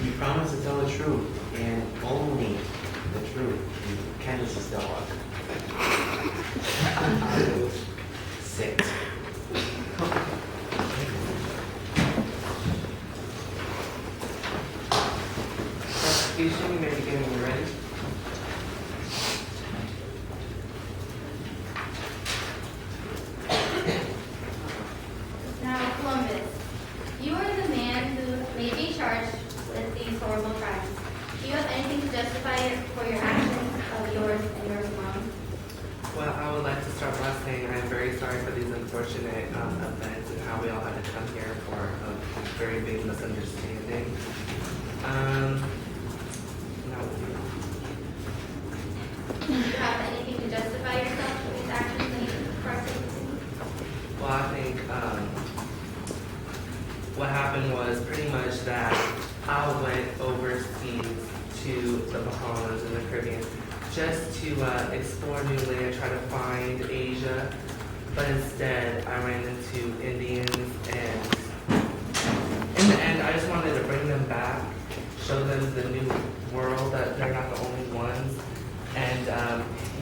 You promise to tell the truth and only the truth. Candace's dog. Sit. Prosecution, you may begin when you're ready. Now, Columbus, you are the man who may be charged with these horrible crimes. Do you have anything to justify it for your actions of yours and yours alone? Well, I would like to start by saying I am very sorry for these unfortunate events and how we all had to come here for a very big misunderstanding. No. Do you have anything to justify yourself for these actions and you incarcerated? Well, I think what happened was pretty much that I went overseas to the Bahamas and the Caribbean just to explore new land, try to find Asia, but instead I ran into Indians, and in the end I just wanted to bring them back, show them the new world, that they're not the only ones, and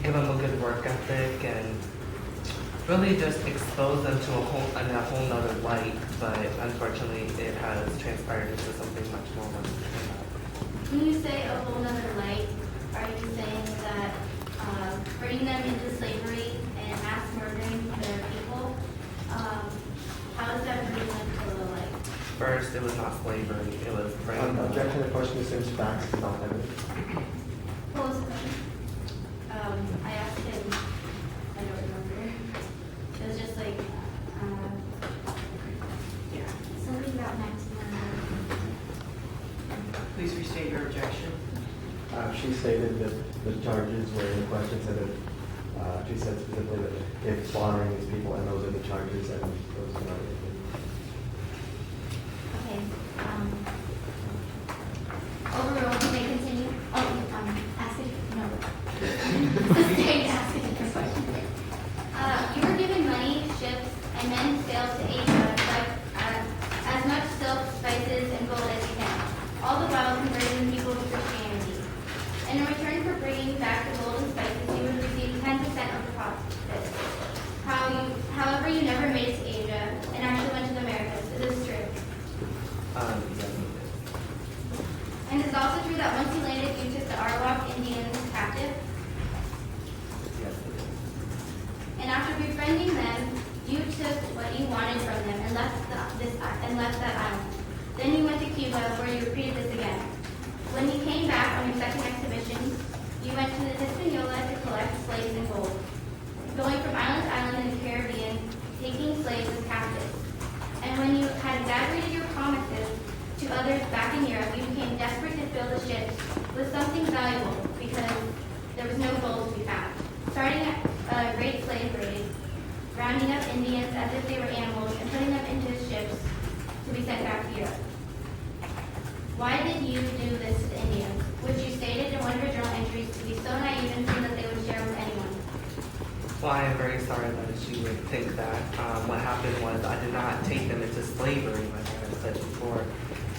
give them a good work ethic and really just expose them to in a whole nother light, but unfortunately it has transpired into something much more than that. When you say a whole nother light, are you saying that bringing them into slavery and mass murdering their people, how is that bringing them to the light? First, it was not slavery, it was bringing them. Objection, the question assumes facts, not evidence. What was the question? I asked him, I don't remember. It was just like, Yeah. something about maximum. Please restate your objection. She stated that the charges were in question, said that, she said specifically that if slaughtering these people, and those are the charges, and those are not. Okay, overruled, you may continue. Oh, ask it, no. Sustain, ask it a question. You were given money, ships, and then sailed to Asia, like, as much silk, spices, and gold as you can, all the while converting people to Christianity. And in return for bringing back the gold and spices, you would receive 10% of the profits. However, you never made it to Asia and actually went to the Americas. Is this true? Yes, And it's also true that once you landed, you took the Arawak Indians captive. it is. And after befriending them, you took what you wanted from them and left that island. Then you went to Cuba, where you repeated this again. When you came back on your second exhibition, you went to the Hispaniola to collect slaves and gold, going from island to island in the Caribbean, taking slaves as captives. And when you had exaggerated your promises to others back in Europe, you became desperate to fill the ships with something valuable because there was no gold to be found. Starting a great slave raid, rounding up Indians as if they were animals and putting them into ships to be sent back to Europe. Why did you do this to the Indians, which you stated in one of your journal entries to be so naive and think that they would share with anyone? Well, I am very sorry that you would think that. What happened was I did not take them into slavery, like I had said before.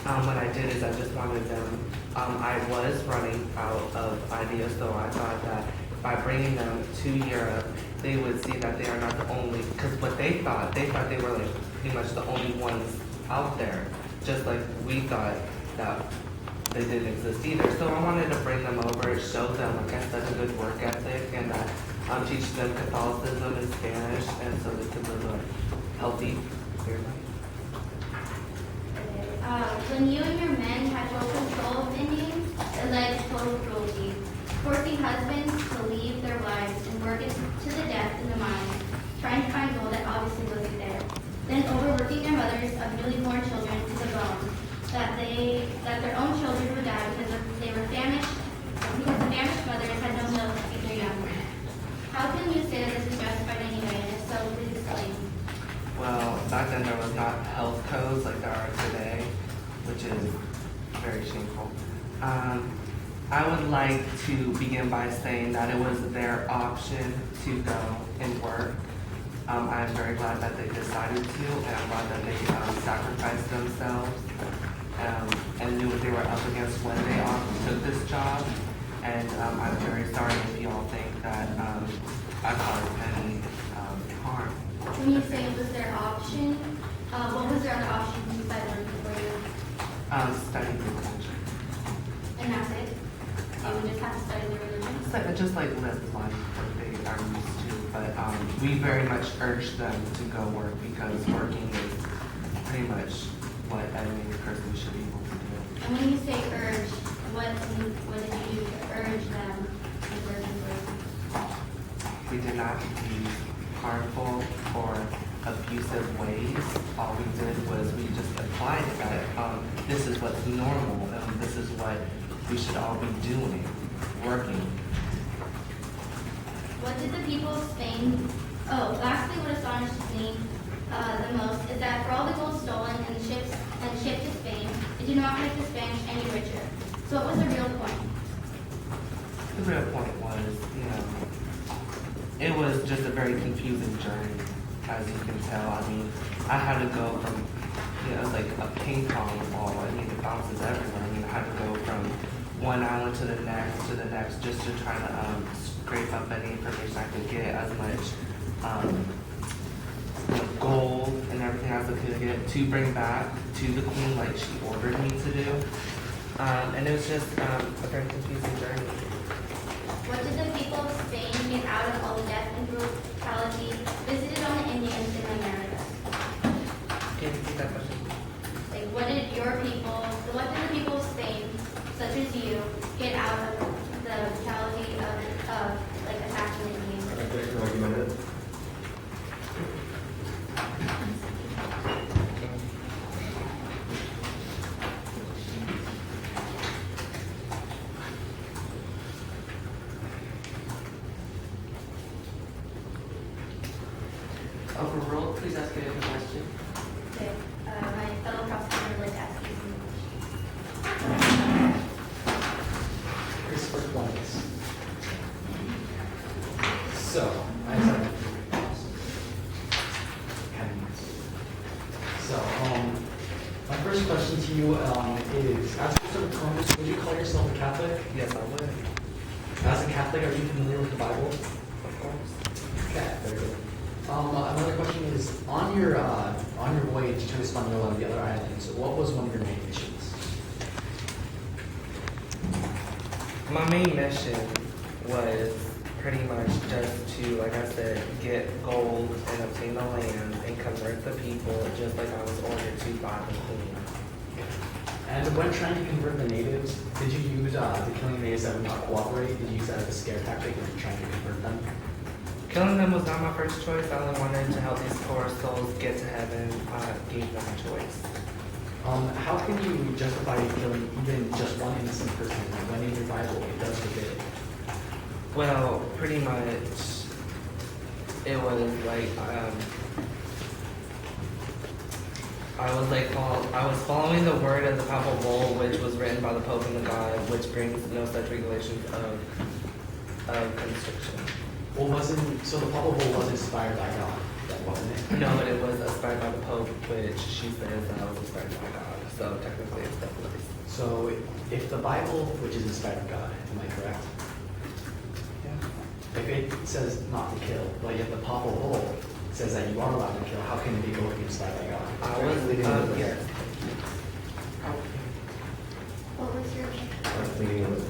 What I did is I just wanted them, I was running out of ideas, so I thought that by bringing them to Europe, they would see that they are not the only, because what they thought they were like pretty much the only ones out there, just like we thought that they didn't exist either. So I wanted to bring them over, show them, like I said, a good work ethic, and that teach them Catholicism and Spanish, and so they could live a healthy, clear life. When you and your men had total control of Indians, it led to total cruelty, forcing husbands to leave their wives and work it to the death in the mines, trying to find gold that obviously wasn't there. Then overworking their mothers of newly born children to the bone, that their own children would die because they were famished, because the famished mothers had no milk to feed their young. How can you say that this is justified anyway, and if so, please explain. Well, back then there was not health codes like there are today, which is very shameful. I would like to begin by saying that it was their option to go and work. I'm very glad that they decided to, and I'm glad that they sacrificed themselves. and knew what they were up against when they took this job. And I'm very sorry if you all think that I caused any harm. When you say it was their option, what was their other option besides working for you? Studying the religion. And that's it? You would just have to study the religion? Just like live life that they are used to. But we very much urge them to go work because working is pretty much what any person should be able to do. And when you say urge, what did you do to urge them to work for you? We did not use harmful or abusive ways. All we did was we just applied that this is what's normal and this is what we should all be doing, working. What did the people of Spain, lastly what astonished me the most is that for all the gold stolen and shipped to Spain, it did not make the Spanish any richer. So what was the real point? The real point was, it was just a very confusing journey, as you can tell. I mean, I had to go from, it was like a ping pong ball. I mean, it bounces everywhere. I mean, I had to go from one island to the next, just to try to scrape up any information I could get, as much gold and everything else I could get to bring back to the queen like she ordered me to do. And it was just a very confusing journey. What did the people of Spain get out of all the death and brutality visited on the Indians in America? Can you repeat that question? Like, what did the people of Spain, such as you, get out of the brutality of like attacking the Indians? Like a minute. Overruled, please ask a different question. Okay, my fellow prosecutor would like to ask you some questions. Christopher Clemens. So, I have my first question to you is, as Christopher Columbus, would you call yourself a Catholic? Yes, I would. As a Catholic, are you familiar with the Bible? Of course. Okay, very good. Another question is, on your voyage to Hispaniola and the other islands, what was one of your main missions? My main mission was pretty much just to, like I said, get gold and obtain the land and convert the people just like I was ordered to by the queen. And when trying to convert the natives, did you use the killing natives that would not cooperate? Did you use that as a scare tactic when trying to convert them? Killing them was not my first choice. I only wanted to help these poor souls get to heaven. I gave them a choice. How can you justify killing even just one innocent person when in your Bible it does forbid it? Well, pretty much, it was like, I was following the word of the Papal Bull, which was written by the Pope and the God, which brings no such regulations of constriction. Well, so the Papal Bull was inspired by God, that wasn't it? No, but it was inspired by the Pope, which she says that I was inspired by God. So technically, it's definitely. So if the Bible, which is inspired by God, am I correct? Yeah. If it says not to kill, but yet the Papal Bull says that you are allowed to kill, how can it be both inspired by God? I was yes. What was your Leading with